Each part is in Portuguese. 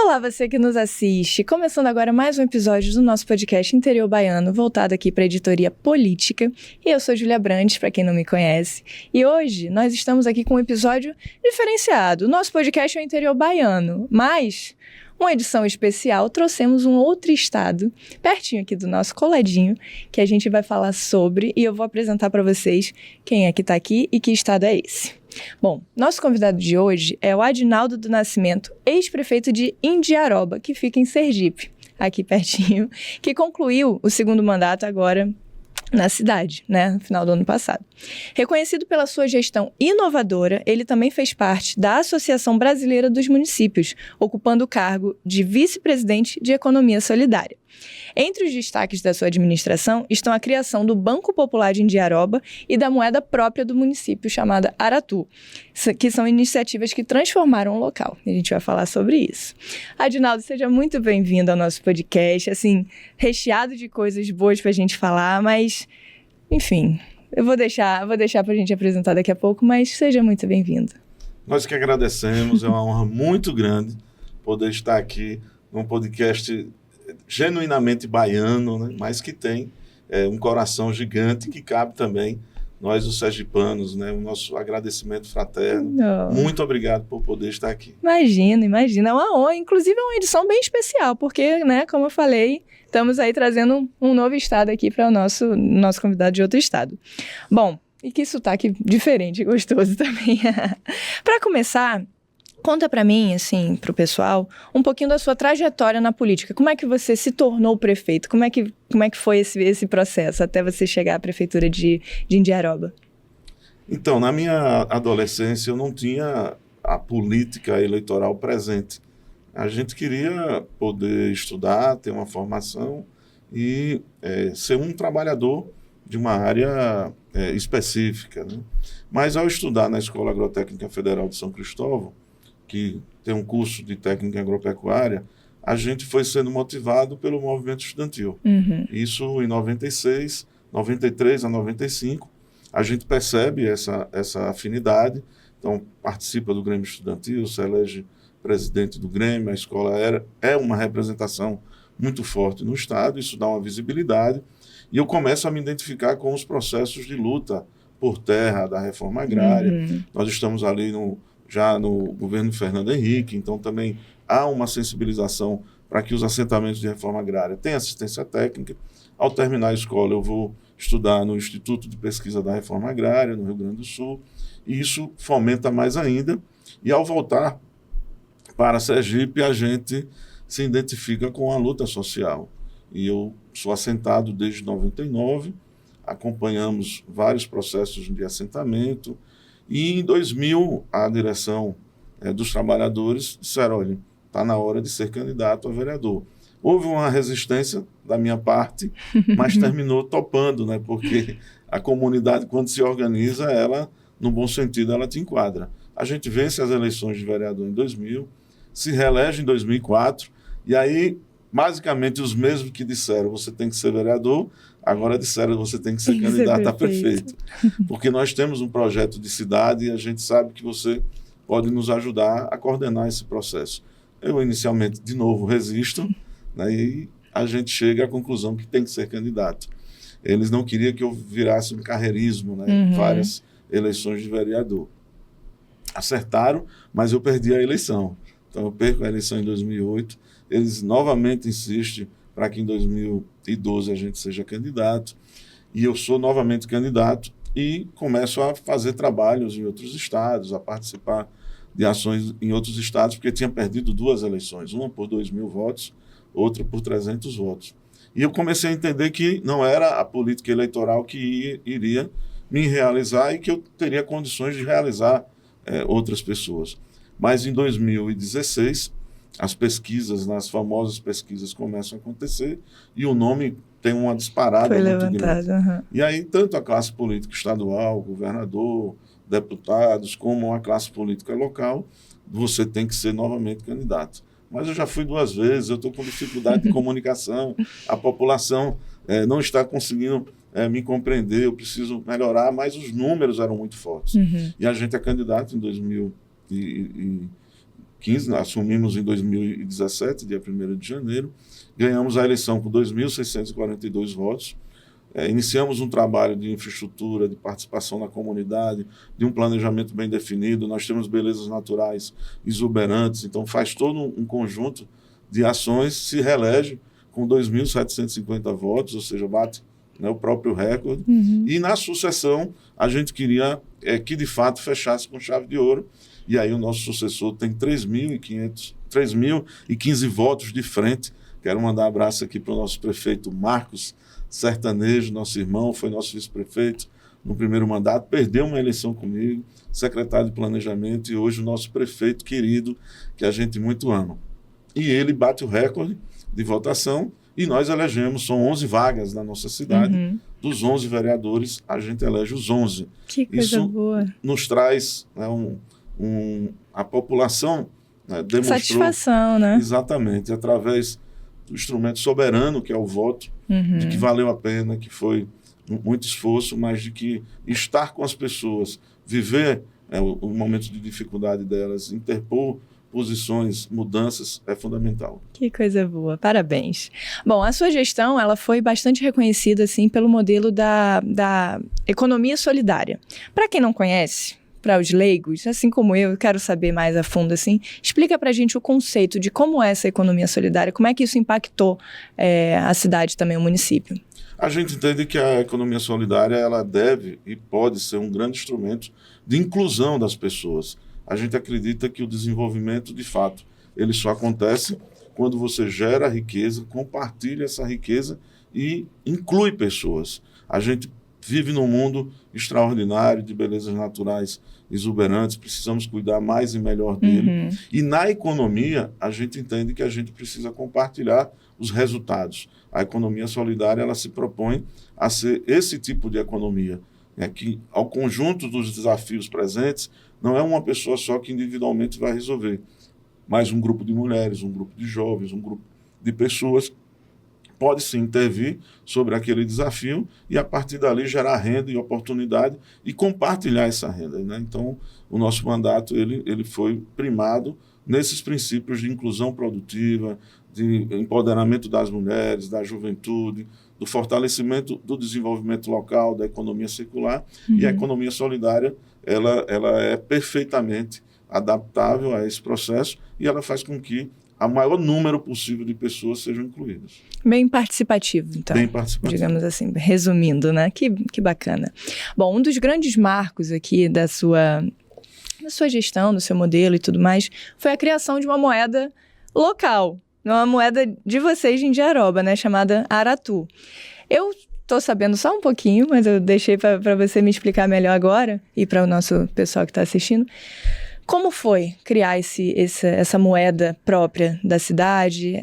Olá, você que nos assiste. Começando agora mais um episódio do nosso podcast Interior Baiano, voltado aqui para a editoria política. E eu sou Júlia Brandes, para quem não me conhece. E hoje nós estamos aqui com um episódio diferenciado. O nosso podcast é o Interior Baiano, mas uma edição especial, trouxemos um outro estado, pertinho aqui do nosso coladinho, que a gente vai falar sobre, e eu vou apresentar para vocês quem é que está aqui e que estado é esse. Bom, nosso convidado de hoje é o Adinaldo do Nascimento, ex-prefeito de Indiaroba, que fica em Sergipe, aqui pertinho, que concluiu o segundo mandato agora na cidade, no final do ano passado. Reconhecido pela sua gestão inovadora, ele também fez parte da Associação Brasileira dos Municípios, ocupando o cargo de vice-presidente de Economia Solidária. Entre os destaques da sua administração estão a criação do Banco Popular de Indiaroba e da moeda própria do município, chamada Aratu, que são iniciativas que transformaram o local. A gente vai falar sobre isso. Adinaldo, seja muito bem-vindo ao nosso podcast, recheado de coisas boas para a gente falar, mas, enfim, eu vou deixar para a gente apresentar daqui a pouco, mas seja muito bem-vindo. Nós que agradecemos, é uma honra muito grande poder estar aqui num podcast genuinamente baiano, mas que tem um coração gigante que cabe também nós, os sergipanos, o nosso agradecimento fraterno. Muito obrigado por poder estar aqui. Imagina, é uma honra. Inclusive é uma edição bem especial, porque, como eu falei, estamos aí trazendo um novo estado aqui para o nosso convidado de outro estado. Bom, e que sotaque diferente, gostoso também. Para começar, conta para mim, pro pessoal, um pouquinho da sua trajetória na política. Como é que você se tornou prefeito? Como é que foi esse processo até você chegar à prefeitura de Indiaroba? Então, na minha adolescência, eu não tinha a política eleitoral presente. A gente queria poder estudar, ter uma formação e ser um trabalhador de uma área específica. Mas ao estudar na Escola Agrotécnica Federal de São Cristóvão, que tem um curso de técnica agropecuária, a gente foi sendo motivado pelo movimento estudantil. Isso em 96, 93 a 95, a gente percebe essa afinidade, então participa do Grêmio Estudantil, se elege presidente do Grêmio, a escola é uma representação muito forte no Estado, isso dá uma visibilidade, e eu começo a me identificar com os processos de luta por terra da reforma agrária. Nós estamos ali já no governo Fernando Henrique, então também há uma sensibilização para que os assentamentos de reforma agrária tenham assistência técnica. Ao terminar a escola, eu vou estudar no Instituto de Pesquisa da Reforma Agrária, no Rio Grande do Sul, e isso fomenta mais ainda. E ao voltar para Sergipe, a gente se identifica com a luta social. E eu sou assentado desde 99, acompanhamos vários processos de assentamento, e em 2000, a direção dos trabalhadores disseram, olha, está na hora de ser candidato a vereador. Houve uma resistência da minha parte, mas terminou topando, porque a comunidade, quando se organiza, ela, no bom sentido, ela te enquadra. A gente vence as eleições de vereador em 2000, se reelege em 2004, e aí, basicamente, os mesmos que disseram você tem que ser vereador, agora disseram que você tem que ser candidato a prefeito. Porque nós temos um projeto de cidade e a gente sabe que você pode nos ajudar a coordenar esse processo. Eu, inicialmente, de novo, resisto, e a gente chega à conclusão que tem que ser candidato. Eles não queriam que eu virasse um carreirismo, várias eleições de vereador. Acertaram, mas eu perdi a eleição. Então, eu perco a eleição em 2008. Eles novamente insistem para que em 2012 a gente seja candidato, e eu sou novamente candidato e começo a fazer trabalhos em outros estados, a participar de ações em outros estados, porque tinha perdido 2 eleições, uma por 2.000 votos, outra por 300 votos. E eu comecei a entender que não era a política eleitoral que iria me realizar e que eu teria condições de realizar outras pessoas. Mas em 2016, as pesquisas, as famosas pesquisas começam a acontecer e o nome tem uma disparada muito grande. E aí, tanto a classe política estadual, governador, deputados, como a classe política local, você tem que ser novamente candidato. Mas eu já fui 2 vezes, eu estou com dificuldade de comunicação, a população não está conseguindo me compreender, eu preciso melhorar, mas os números eram muito fortes. E a gente é candidato em 2015, assumimos em 2017, dia 1º de janeiro, ganhamos a eleição com 2.642 votos, iniciamos um trabalho de infraestrutura, de participação na comunidade, de um planejamento bem definido, nós temos belezas naturais exuberantes, então faz todo um conjunto de ações, se reelege com 2.750 votos, ou seja, bate, né, o próprio recorde. E na sucessão, a gente queria que de fato fechasse com chave de ouro, e aí o nosso sucessor tem 3.015 votos de frente. Quero mandar um abraço aqui para o nosso prefeito Marcos Sertanejo, nosso irmão, foi nosso vice-prefeito no primeiro mandato, perdeu uma eleição comigo, secretário de planejamento, e hoje o nosso prefeito querido, que a gente muito ama. E ele bate o recorde de votação, e nós elegemos, são 11 vagas na nossa cidade, dos 11 vereadores, a gente elege os 11. Que coisa Isso boa. nos traz, né, a população, né, demonstrou... Satisfação, né? Exatamente, através do instrumento soberano, que é o voto, de que valeu a pena, que foi muito esforço, mas de que estar com as pessoas, viver o momento de dificuldade delas, interpor posições, mudanças, é fundamental. Que coisa boa, parabéns. Bom, a sua gestão, ela foi bastante reconhecida, assim, pelo modelo da economia solidária. Para quem não conhece, para os leigos, assim como eu quero saber mais a fundo, assim, explica para a gente o conceito de como é essa economia solidária, como é que isso impactou a cidade também, o município. A gente entende que a economia solidária, ela deve e pode ser um grande instrumento de inclusão das pessoas. A gente acredita que o desenvolvimento, de fato, ele só acontece quando você gera riqueza, compartilha essa riqueza e inclui pessoas. A gente vive num mundo extraordinário de belezas naturais exuberantes, precisamos cuidar mais e melhor dele. E na economia, a gente entende que a gente precisa compartilhar os resultados. A economia solidária, ela se propõe a ser esse tipo de economia, que ao conjunto dos desafios presentes, não é uma pessoa só que individualmente vai resolver, mas um grupo de mulheres, um grupo de jovens, um grupo de pessoas pode sim intervir sobre aquele desafio e, a partir dali, gerar renda e oportunidade e compartilhar essa renda, né? Então, o nosso mandato ele foi primado nesses princípios de inclusão produtiva, de empoderamento das mulheres, da juventude, do fortalecimento do desenvolvimento local, da economia circular. E a economia solidária, ela é perfeitamente adaptável a esse processo e ela faz com que o maior número possível de pessoas sejam incluídas. Bem participativo, então. Bem participativo. Digamos assim, resumindo, né? Que bacana. Bom, um dos grandes marcos aqui da sua gestão, do seu modelo e tudo mais, foi a criação de uma moeda local, uma moeda de vocês de Indiaroba, né? Chamada Aratu. Eu estou sabendo só um pouquinho, mas eu deixei para você me explicar melhor agora e para o nosso pessoal que está assistindo. Como foi criar essa moeda própria da cidade,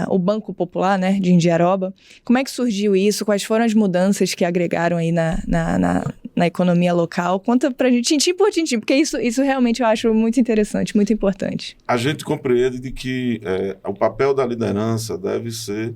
o Banco Popular, né, de Indiaroba? Como é que surgiu isso? Quais foram as mudanças que agregaram aí na economia local? Conta pra gente, tintim por tintim, porque isso realmente eu acho muito interessante, muito importante. A gente compreende de que o papel da liderança deve ser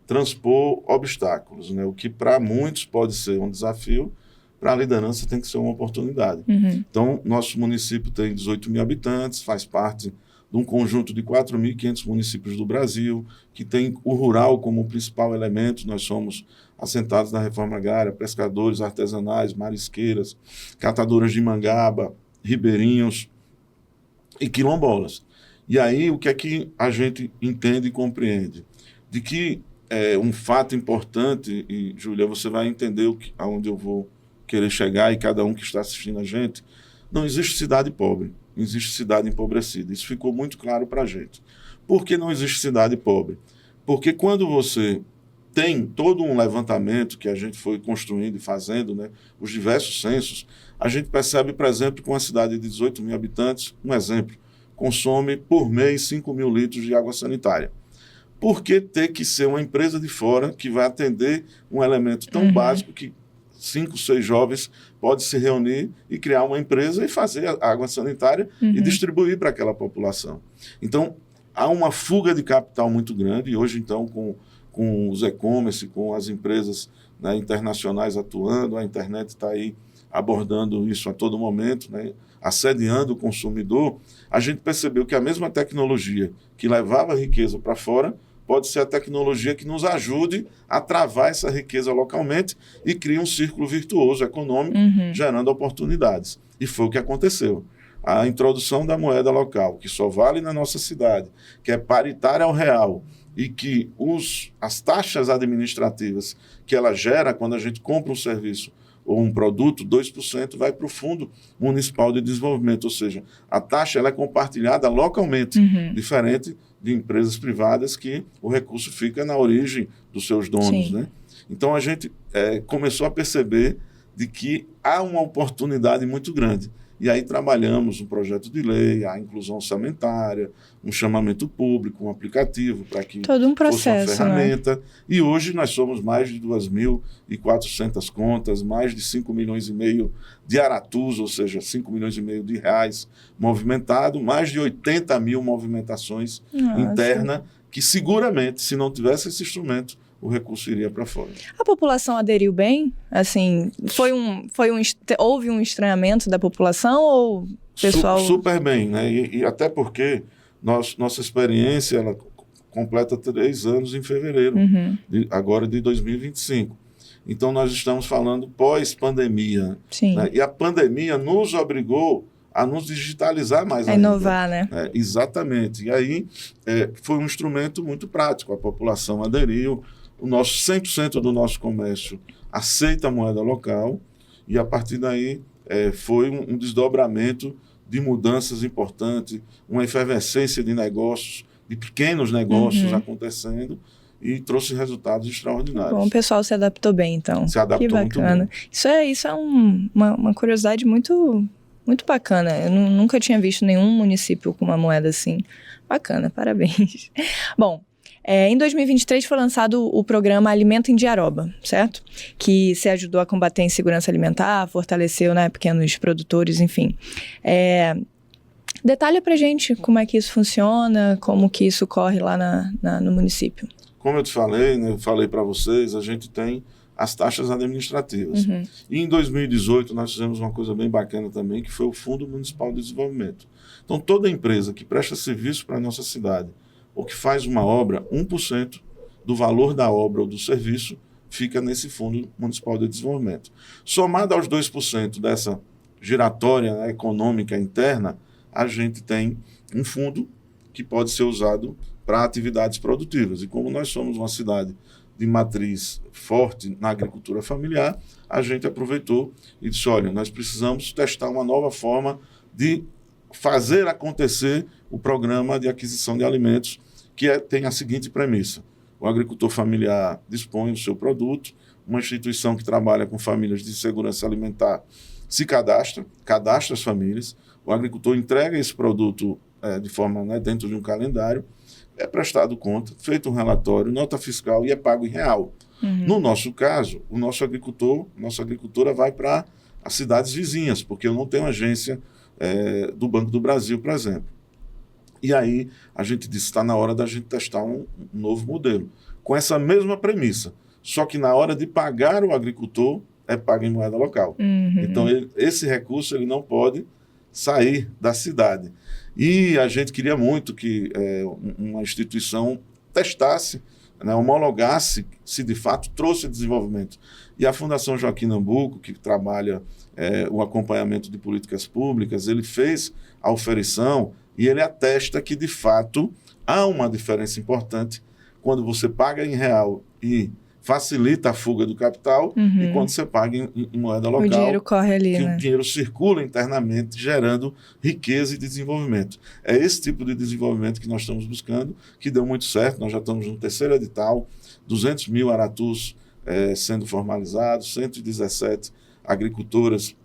transpor obstáculos, né? O que para muitos pode ser um desafio, para a liderança tem que ser uma oportunidade. Então, nosso município tem 18 mil habitantes, faz parte de um conjunto de 4.500 municípios do Brasil, que tem o rural como principal elemento. Nós somos assentados na reforma agrária, pescadores artesanais, marisqueiras, catadoras de mangaba, ribeirinhos e quilombolas. E aí, o que é que a gente entende e compreende? De que um fato importante, e, Júlia, você vai entender aonde eu vou querer chegar, e cada um que está assistindo a gente, não existe cidade pobre, existe cidade empobrecida. Isso ficou muito claro para a gente. Por que não existe cidade pobre? Porque quando você tem todo um levantamento que a gente foi construindo e fazendo, né, os diversos censos, a gente percebe, por exemplo, que uma cidade de 18 mil habitantes, um exemplo, consome por mês 5 mil litros de água sanitária. Por que ter que ser uma empresa de fora que vai atender um elemento tão básico que 5, 6 jovens podem se reunir e criar uma empresa e fazer a água sanitária e distribuir para aquela população? Então, há uma fuga de capital muito grande, e hoje, então, com os e-commerce, com as empresas, né, internacionais atuando, a internet está aí abordando isso a todo momento, né, assediando o consumidor, a gente percebeu que a mesma tecnologia que levava a riqueza para fora pode ser a tecnologia que nos ajude a travar essa riqueza localmente e cria um círculo virtuoso econômico, gerando oportunidades. E foi o que aconteceu. A introdução da moeda local, que só vale na nossa cidade, que é paritária ao real, e que as taxas administrativas que ela gera quando a gente compra um serviço ou um produto, 2% vai para o Fundo Municipal de Desenvolvimento, ou seja, a taxa ela é compartilhada localmente, diferente de empresas privadas que o recurso fica na origem dos seus donos, né? Então a gente começou a perceber de que há uma oportunidade muito grande. E aí trabalhamos um projeto de lei, a inclusão orçamentária, um chamamento público, um aplicativo para que todo um processo, fosse uma ferramenta. Né? E hoje nós somos mais de 2.400 contas, mais de 5 milhões e meio de aratus, ou seja, 5 milhões e meio de reais movimentado, mais de 80 mil movimentações internas, que seguramente, se não tivesse esse instrumento, o recurso iria para fora. A população aderiu bem? Assim, houve um estranhamento da população ou o pessoal... Super bem, né? E até porque nossa experiência ela completa 3 anos em fevereiro, agora de 2025. Então, nós estamos falando pós-pandemia. Né? E a pandemia nos obrigou a nos digitalizar mais ainda. A inovar, né? Exatamente. E aí, foi um instrumento muito prático. A população aderiu. O 100% do nosso comércio aceita a moeda local e, a partir daí, foi um desdobramento de mudanças importantes, uma efervescência de negócios, de pequenos negócios acontecendo e trouxe resultados extraordinários. Bom, o pessoal se adaptou bem, então. Se adaptou muito bem. Isso é uma curiosidade muito, muito bacana. Eu nunca tinha visto nenhum município com uma moeda assim. Bacana, parabéns. Bom, em 2023 foi lançado o programa Alimento em Diaroba, certo? Que se ajudou a combater a insegurança alimentar, fortaleceu, né, pequenos produtores, enfim. Detalha pra gente como é que isso funciona, como que isso corre lá no município. Como eu te falei, né, eu falei para vocês, a gente tem as taxas administrativas. E em 2018 nós fizemos uma coisa bem bacana também, que foi o Fundo Municipal de Desenvolvimento. Então toda empresa que presta serviço para a nossa cidade, ou que faz uma obra, 1% do valor da obra ou do serviço fica nesse Fundo Municipal de Desenvolvimento. Somado aos 2% dessa giratória, né, econômica interna, a gente tem um fundo que pode ser usado para atividades produtivas. E como nós somos uma cidade de matriz forte na agricultura familiar, a gente aproveitou e disse, olha, nós precisamos testar uma nova forma de fazer acontecer o programa de aquisição de alimentos, que tem a seguinte premissa. O agricultor familiar dispõe do seu produto, uma instituição que trabalha com famílias de segurança alimentar se cadastra as famílias, o agricultor entrega esse produto de forma, né, dentro de um calendário, é prestado conta, feito um relatório, nota fiscal e é pago em real. No nosso caso, nossa agricultora vai para as cidades vizinhas, porque eu não tenho agência do Banco do Brasil, por exemplo. E aí a gente disse, está na hora da gente testar um novo modelo, com essa mesma premissa, só que na hora de pagar o agricultor, é pago em moeda local. Então, esse recurso ele não pode sair da cidade. E a gente queria muito que uma instituição testasse, né, homologasse se de fato trouxe desenvolvimento. E a Fundação Joaquim Nabuco, que trabalha o acompanhamento de políticas públicas, ele fez a oferição e ele atesta que de fato há uma diferença importante quando você paga em real e facilita a fuga do capital e quando você paga em moeda local. O dinheiro corre ali, que né? O dinheiro circula internamente, gerando riqueza e desenvolvimento. É esse tipo de desenvolvimento que nós estamos buscando, que deu muito certo. Nós já estamos no 3º edital, 200 mil aratus sendo formalizados, 117 agricultores,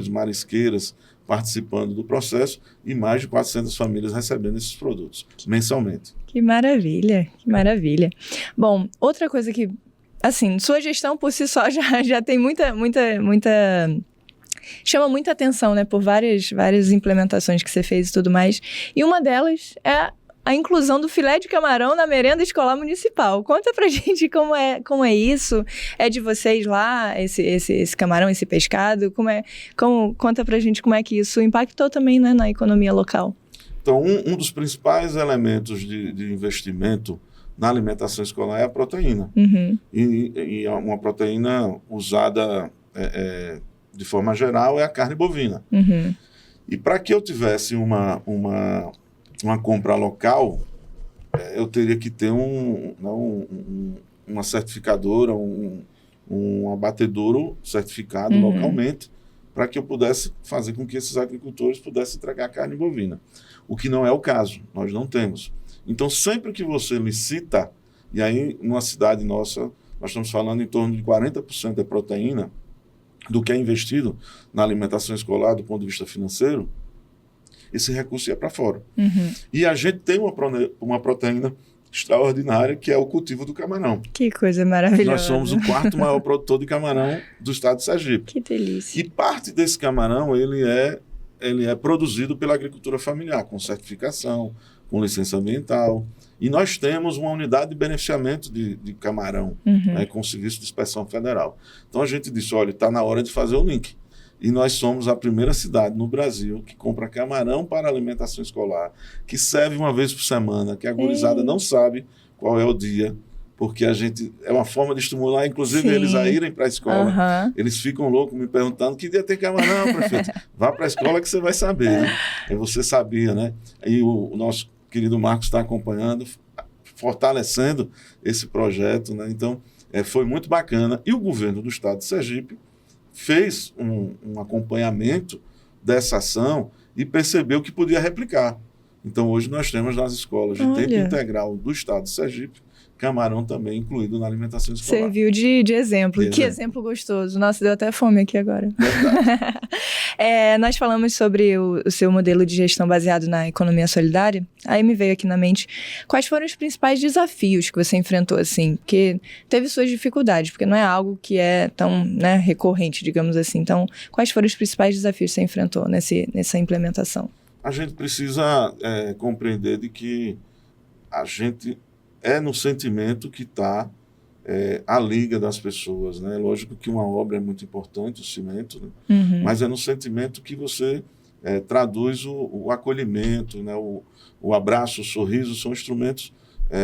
marisqueiras participando do processo e mais de 400 famílias recebendo esses produtos mensalmente. Que maravilha, que maravilha. Bom, outra coisa que, assim, sua gestão por si só já tem muita chama muita atenção, né, por várias implementações que você fez e tudo mais. E uma delas é a inclusão do filé de camarão na merenda escolar municipal. Conta pra gente como é isso. É de vocês lá, esse camarão, esse pescado? Conta pra gente como é que isso impactou também, né, na economia local. Então, um dos principais elementos de investimento na alimentação escolar é a proteína. Uhum. E uma proteína usada de forma geral é a carne bovina. Uhum. E para que eu tivesse uma compra local, eu teria que ter uma certificadora, um abatedouro certificado localmente, para que eu pudesse fazer com que esses agricultores pudessem entregar carne bovina. O que não é o caso, nós não temos. Então, sempre que você licita, e aí numa cidade nossa, nós estamos falando em torno de 40% da proteína do que é investido na alimentação escolar do ponto de vista financeiro, esse recurso ia para fora. Uhum. E a gente tem uma proteína extraordinária, que é o cultivo do camarão. Que coisa maravilhosa. Nós somos o quarto maior produtor de camarão do estado de Sergipe. Que delícia. E parte desse camarão, ele é produzido pela agricultura familiar, com certificação, com licença ambiental. E nós temos uma unidade de beneficiamento de camarão, com o Serviço de Inspeção Federal. Então a gente disse, olha, está na hora de fazer o link. E nós somos a primeira cidade no Brasil que compra camarão para alimentação escolar, que serve uma vez por semana, que a gurizada não sabe qual é o dia, porque é uma forma de estimular, inclusive, eles a irem para a escola. Eles ficam loucos me perguntando, que dia tem camarão, prefeito? Vá para a escola que você vai saber, né? E você sabia, né? E o nosso querido Marcos está acompanhando, fortalecendo esse projeto, né? Então, foi muito bacana. E o governo do estado de Sergipe fez um acompanhamento dessa ação e percebeu que podia replicar. Então, hoje nós temos nas escolas de tempo integral do estado de Sergipe, camarão também incluído na alimentação escolar. Serviu de exemplo. Que exemplo gostoso. Nossa, deu até fome aqui agora. Nós falamos sobre o seu modelo de gestão baseado na economia solidária. Aí me veio aqui na mente, quais foram os principais desafios que você enfrentou, assim? Porque teve suas dificuldades, porque não é algo que é tão, né, recorrente, digamos assim. Então, quais foram os principais desafios que você enfrentou nessa implementação? A gente precisa compreender de que a gente no sentimento que está a liga das pessoas, né? Lógico que uma obra é muito importante, o cimento, né? Mas é no sentimento que você traduz o acolhimento, né? O abraço, o sorriso, são instrumentos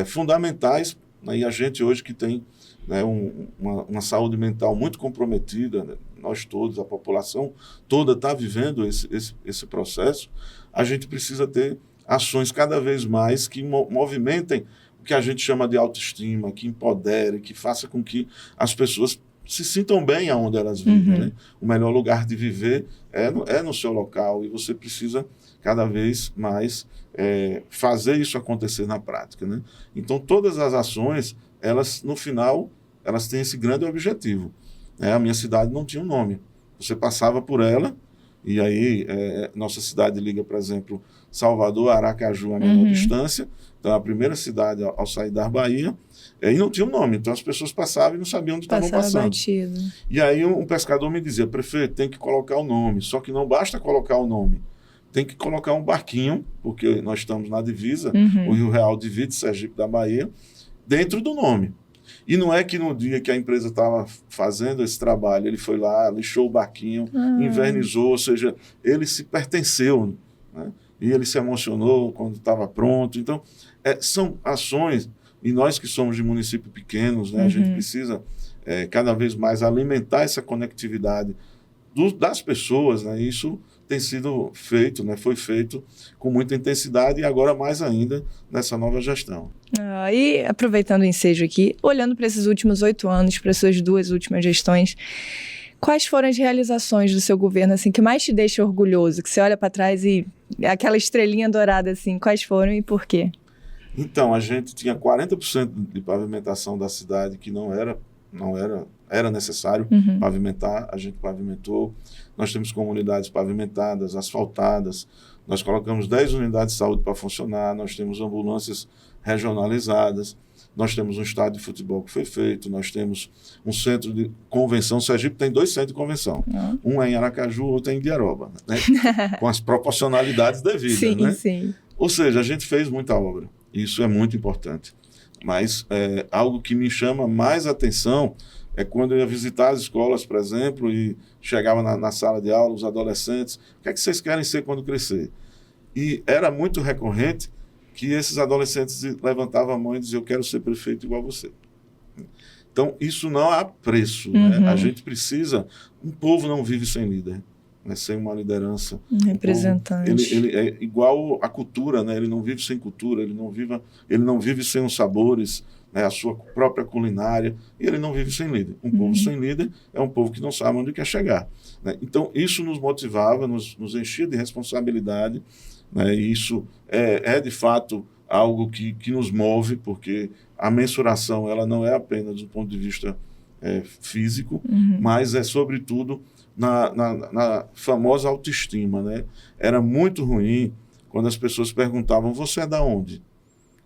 fundamentais, né? E a gente hoje que tem, né, uma saúde mental muito comprometida, né? Nós todos, a população toda está vivendo esse processo, a gente precisa ter ações cada vez mais que movimentem o que a gente chama de autoestima, que empodere, que faça com que as pessoas se sintam bem aonde elas vivem. Né? O melhor lugar de viver é no seu local, e você precisa cada vez mais fazer isso acontecer na prática. Né? Então, todas as ações, elas, no final, elas têm esse grande objetivo. A minha cidade não tinha um nome. Você passava por ela, e aí nossa cidade liga, por exemplo, Salvador, Aracaju, a menor distância. Então, a primeira cidade ao sair da Bahia, e não tinha um nome. Então, as pessoas passavam e não sabiam onde estavam passando. Batido. E aí, um pescador me dizia, prefeito, tem que colocar o nome. Só que não basta colocar o nome. Tem que colocar um barquinho, porque nós estamos na divisa, o Rio Real divide Sergipe da Bahia, dentro do nome. E não é que no dia que a empresa estava fazendo esse trabalho, ele foi lá, lixou o barquinho, invernizou, ou seja, ele se pertenceu, né? E ele se emocionou quando estava pronto. Então, são ações, e nós que somos de municípios pequenos, né, a gente precisa cada vez mais alimentar essa conectividade das pessoas, né? Isso tem sido feito, né? Foi feito com muita intensidade e agora mais ainda nessa nova gestão. E aproveitando o ensejo aqui, olhando para esses últimos 8 anos, para suas 2 últimas gestões, quais foram as realizações do seu governo, assim, que mais te deixa orgulhoso? Que você olha para trás e aquela estrelinha dourada, assim, quais foram e por quê? Então, a gente tinha 40% de pavimentação da cidade que era necessário pavimentar, a gente pavimentou. Nós temos comunidades pavimentadas, asfaltadas, nós colocamos 10 unidades de saúde para funcionar, nós temos ambulâncias regionalizadas, nós temos um estádio de futebol que foi feito, nós temos um centro de convenção. Sergipe tem 2 centros de convenção. Um é em Aracaju, outro é em Indiaroba, né? Com as proporcionalidades devidas. Sim, né? sim. Ou seja, a gente fez muita obra. Isso é muito importante. Mas algo que me chama mais atenção é quando eu ia visitar as escolas, por exemplo, e chegava na sala de aula, os adolescentes, o que é que vocês querem ser quando crescer? E era muito recorrente que esses adolescentes levantavam a mão e diziam, eu quero ser prefeito igual a você. Então, isso não há preço. Né? A gente precisa... Um povo não vive sem líder, né? Sem uma liderança. Representante. Ele é igual à cultura, né? Ele não vive sem cultura, ele não vive sem os sabores, né? A sua própria culinária, e ele não vive sem líder. Um povo sem líder é um povo que não sabe onde quer chegar. Né? Então, isso nos motivava, nos enchia de responsabilidade, né? E isso é de fato algo que nos move, porque a mensuração ela não é apenas do ponto de vista físico, mas é sobretudo na famosa autoestima. Né? Era muito ruim quando as pessoas perguntavam, você é da onde?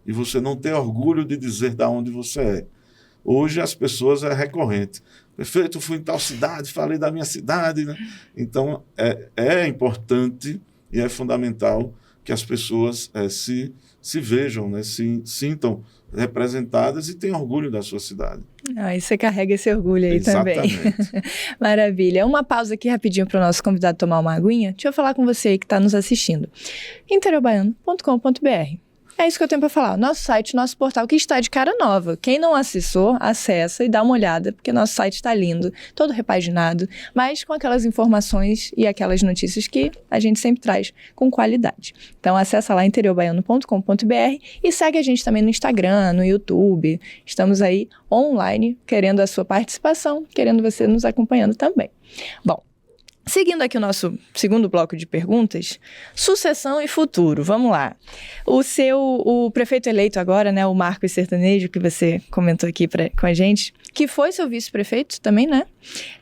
E você não tem orgulho de dizer da onde você é. Hoje as pessoas é recorrente. Prefeito, fui em tal cidade, falei da minha cidade. Né? Então, é importante e é fundamental que as pessoas se vejam, né? Se sintam representadas e tenham orgulho da sua cidade. E você carrega esse orgulho aí. Exatamente. Também. Maravilha. Uma pausa aqui rapidinho para o nosso convidado tomar uma aguinha. Deixa eu falar com você aí que está nos assistindo. interiobaiano.com.br. É isso que eu tenho para falar. Nosso site, nosso portal, que está de cara nova. Quem não acessou, acessa e dá uma olhada, porque nosso site está lindo, todo repaginado, mas com aquelas informações e aquelas notícias que a gente sempre traz com qualidade. Então, acessa lá interiobaiano.com.br e segue a gente também no Instagram, no YouTube. Estamos aí online, querendo a sua participação, querendo você nos acompanhando também. Bom, seguindo aqui o nosso segundo bloco de perguntas, sucessão e futuro, vamos lá. O prefeito eleito agora, né, o Marcos Sertanejo, que você comentou aqui com a gente, que foi seu vice-prefeito também, né?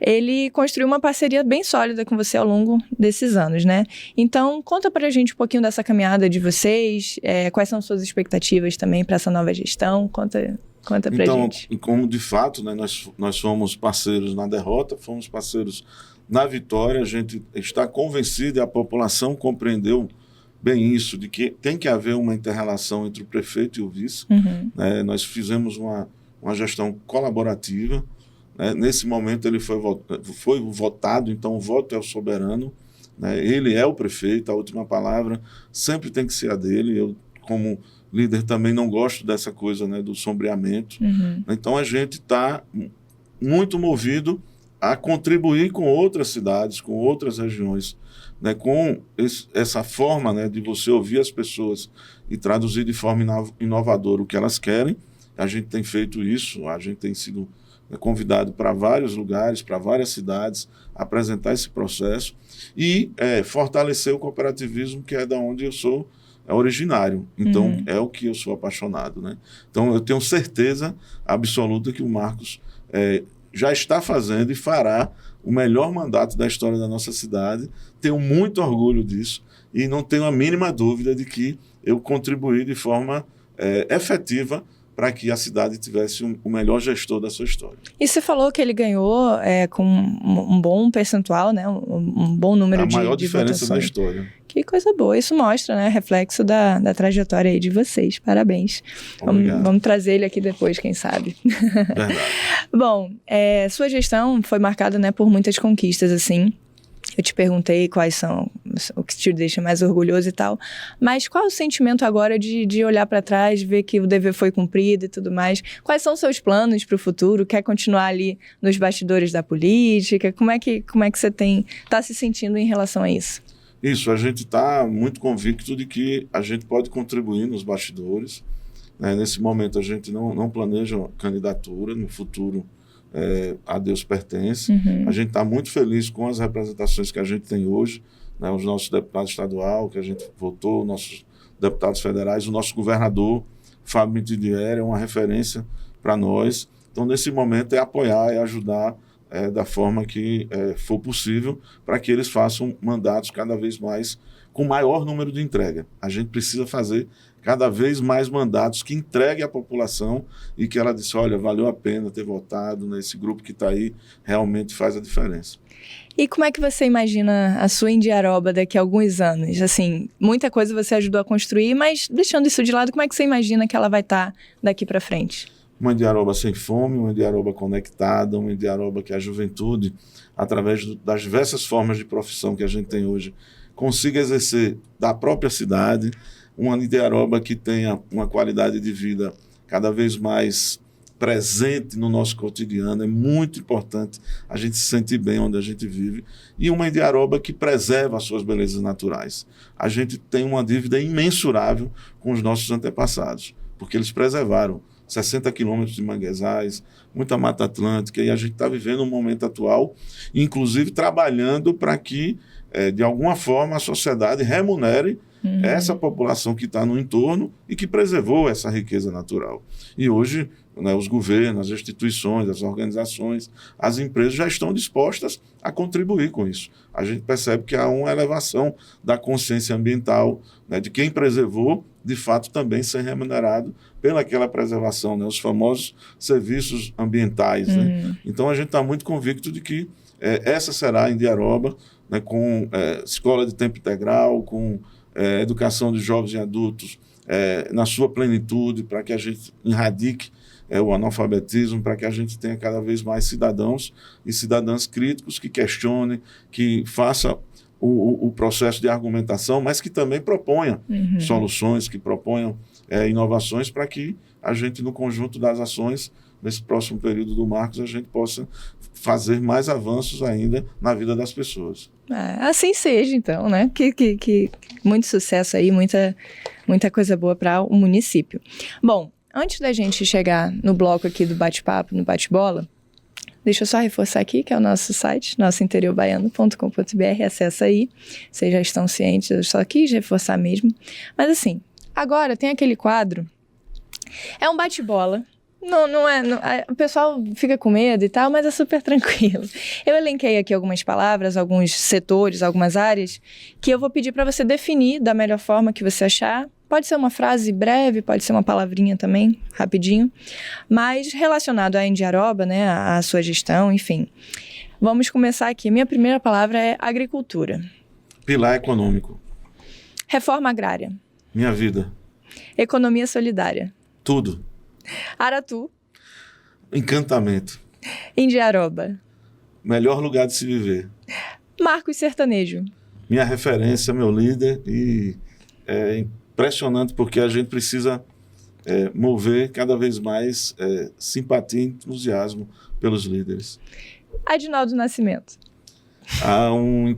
Ele construiu uma parceria bem sólida com você ao longo desses anos, né? Então, conta pra gente um pouquinho dessa caminhada de vocês, quais são suas expectativas também para essa nova gestão, conta pra gente. Então, como de fato, né, nós fomos parceiros na derrota, fomos parceiros na vitória, a gente está convencido e a população compreendeu bem isso, de que tem que haver uma inter-relação entre o prefeito e o vice. Nós fizemos uma gestão colaborativa. Né? Nesse momento ele foi votado, então o voto é o soberano. Né? Ele é o prefeito, a última palavra sempre tem que ser a dele. Eu, como líder, também não gosto dessa coisa, né, do sombreamento. Então a gente está muito movido a contribuir com outras cidades, com outras regiões, né, com essa forma, né, de você ouvir as pessoas e traduzir de forma inovadora o que elas querem. A gente tem feito isso, a gente tem sido convidado para vários lugares, para várias cidades, apresentar esse processo e fortalecer o cooperativismo, que é da onde eu sou originário. Então, é o que eu sou apaixonado. Né? Então, eu tenho certeza absoluta que o Marcos já está fazendo e fará o melhor mandato da história da nossa cidade. Tenho muito orgulho disso e não tenho a mínima dúvida de que eu contribuí de forma efetiva para que a cidade tivesse o melhor gestor da sua história. E você falou que ele ganhou com um bom percentual, né? Um bom número de votações. A maior diferença da história. Que coisa boa. Isso mostra, né? Reflexo da trajetória aí de vocês. Parabéns. Vamos trazer ele aqui depois, quem sabe. Verdade. Bom, sua gestão foi marcada, né, por muitas conquistas, assim. Eu te perguntei quais são o que te deixa mais orgulhoso e tal, mas qual é o sentimento agora de olhar para trás, ver que o dever foi cumprido e tudo mais? Quais são os seus planos para o futuro? Quer continuar ali nos bastidores da política? Como é que você está se sentindo em relação a isso? Isso, a gente está muito convicto de que a gente pode contribuir nos bastidores. Né? Nesse momento a gente não planeja candidatura, no futuro a Deus pertence. A gente está muito feliz com as representações que a gente tem hoje, né? Os nossos deputados estaduais que a gente votou, nossos deputados federais, o nosso governador, Fábio Mitidieri, é uma referência para nós. Então, nesse momento, é apoiar, é ajudar da forma que for possível, para que eles façam mandatos cada vez mais com maior número de entrega. A gente precisa fazer cada vez mais mandatos que entreguem à população e que ela disse, olha, valeu a pena ter votado nesse grupo que está aí, realmente faz a diferença. E como é que você imagina a sua Indiaroba daqui a alguns anos? Assim, muita coisa você ajudou a construir, mas deixando isso de lado, como é que você imagina que ela vai estar daqui para frente? Uma Indiaroba sem fome, uma Indiaroba conectada, uma Indiaroba que a juventude, através das diversas formas de profissão que a gente tem hoje, consiga exercer da própria cidade, uma Indiaroba que tenha uma qualidade de vida cada vez mais presente no nosso cotidiano. É muito importante a gente se sentir bem onde a gente vive, e uma Indiaroba que preserva as suas belezas naturais. A gente tem uma dívida imensurável com os nossos antepassados, porque eles preservaram 60 quilômetros de manguezais, muita Mata Atlântica, e a gente está vivendo um momento atual, inclusive trabalhando para que, de alguma forma, a sociedade remunere essa população que está no entorno e que preservou essa riqueza natural. E hoje, os governos, as instituições, as organizações, as empresas já estão dispostas a contribuir com isso. A gente percebe que há uma elevação da consciência ambiental, de quem preservou, de fato, também ser remunerado pelaquela preservação, os famosos serviços ambientais. Então, a gente está muito convicto de que essa será a Indiaroba, com escola de tempo integral, com educação de jovens e adultos na sua plenitude, para que a gente erradique o analfabetismo, para que a gente tenha cada vez mais cidadãos e cidadãs críticos que questionem, que façam o processo de argumentação, mas que também proponham soluções, que proponham inovações, para que a gente, no conjunto das ações, nesse próximo período do Marcos, a gente possa fazer mais avanços ainda na vida das pessoas. Assim seja, então, né? Que muito sucesso aí, muita coisa boa para o município. Bom, antes da gente chegar no bloco aqui do bate-papo, no bate-bola, deixa eu só reforçar aqui, que é o nosso site, nossointeriorbaiano.com.br, acessa aí, vocês já estão cientes, eu só quis reforçar mesmo. Mas assim, agora tem aquele quadro, é um bate-bola, o pessoal fica com medo e tal, mas é super tranquilo. Eu elenquei aqui algumas palavras, alguns setores, algumas áreas, que eu vou pedir para você definir da melhor forma que você achar. Pode ser uma frase breve, pode ser uma palavrinha também, rapidinho, mas relacionado à Indiaroba, né, à sua gestão, enfim. Vamos começar aqui. Minha primeira palavra é agricultura. Pilar econômico. Reforma agrária. Minha vida. Economia solidária. Tudo. Aratu. Encantamento. Indiaroba. Melhor lugar de se viver. Marcos Sertanejo. Minha referência, meu líder, e é impressionante porque a gente precisa mover cada vez mais simpatia e entusiasmo pelos líderes. Adinaldo Nascimento. Há um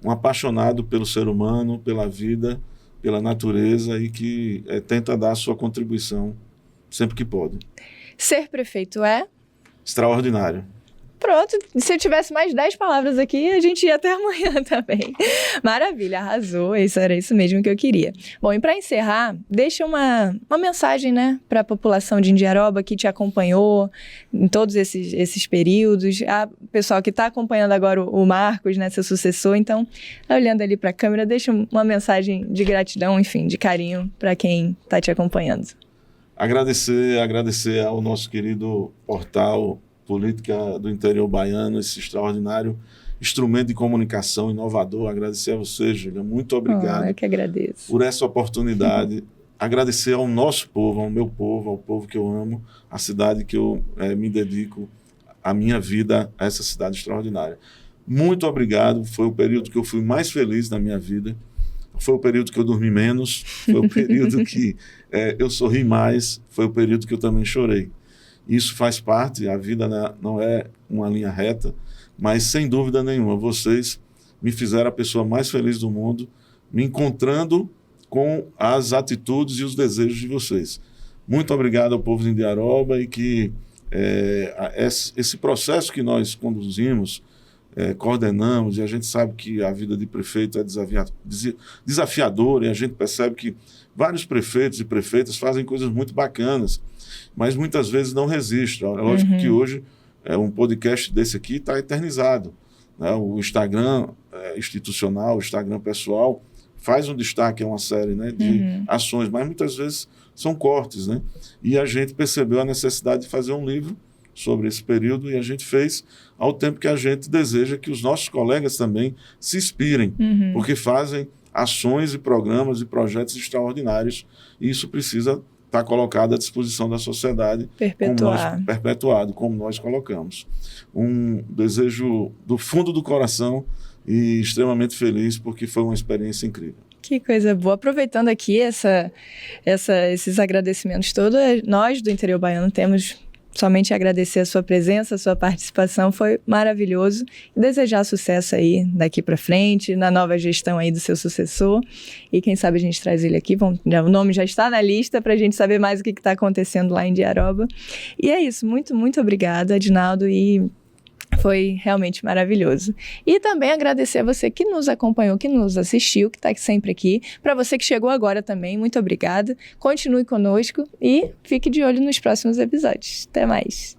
apaixonado pelo ser humano, pela vida, pela natureza, e que tenta dar a sua contribuição sempre que pode. Ser prefeito é? Extraordinário. Pronto, se eu tivesse mais 10 palavras aqui, a gente ia até amanhã também. Maravilha, arrasou, era isso mesmo que eu queria. Bom, e para encerrar, deixa uma mensagem, né, para a população de Indiaroba que te acompanhou em todos esses períodos, a pessoal que está acompanhando agora o Marcos, né, seu sucessor, então, olhando ali para a câmera, deixa uma mensagem de gratidão, enfim, de carinho para quem está te acompanhando. Agradecer ao nosso querido portal Política do Interior Baiano, esse extraordinário instrumento de comunicação inovador. Agradecer a você, Júlia. Muito obrigado. Eu que agradeço. Por essa oportunidade. Agradecer ao nosso povo, ao meu povo, ao povo que eu amo, a cidade que eu me dedico, a minha vida, a essa cidade extraordinária. Muito obrigado. Foi o período que eu fui mais feliz na minha vida. Foi o período que eu dormi menos. Foi o período que eu sorri mais. Foi o período que eu também chorei. Isso faz parte, a vida não é uma linha reta, mas sem dúvida nenhuma, vocês me fizeram a pessoa mais feliz do mundo, me encontrando com as atitudes e os desejos de vocês. Muito obrigado ao povo de Indiaroba, e que esse processo que nós conduzimos, coordenamos, e a gente sabe que a vida de prefeito é desafiadora, e a gente percebe que vários prefeitos e prefeitas fazem coisas muito bacanas, mas muitas vezes não resistem. É lógico que hoje um podcast desse aqui está eternizado, né? O Instagram institucional, o Instagram pessoal, faz um destaque a uma série, né, de ações, mas muitas vezes são cortes, né? E a gente percebeu a necessidade de fazer um livro sobre esse período, e a gente fez ao tempo que a gente deseja que os nossos colegas também se inspirem, porque fazem ações e programas e projetos extraordinários, e isso precisa estar colocado à disposição da sociedade, perpetuado, como nós colocamos. Um desejo do fundo do coração e extremamente feliz, porque foi uma experiência incrível. Que coisa boa. Aproveitando aqui esses agradecimentos todos, nós do Interior Baiano temos somente a agradecer a sua presença, a sua participação, foi maravilhoso. E desejar sucesso aí daqui para frente, na nova gestão aí do seu sucessor. E quem sabe a gente traz ele aqui, o nome já está na lista para a gente saber mais o que está acontecendo lá em Diaroba. E é isso, muito, muito obrigada, Adinaldo, e foi realmente maravilhoso. E também agradecer a você que nos acompanhou, que nos assistiu, que está sempre aqui. Para você que chegou agora também, muito obrigada. Continue conosco e fique de olho nos próximos episódios. Até mais.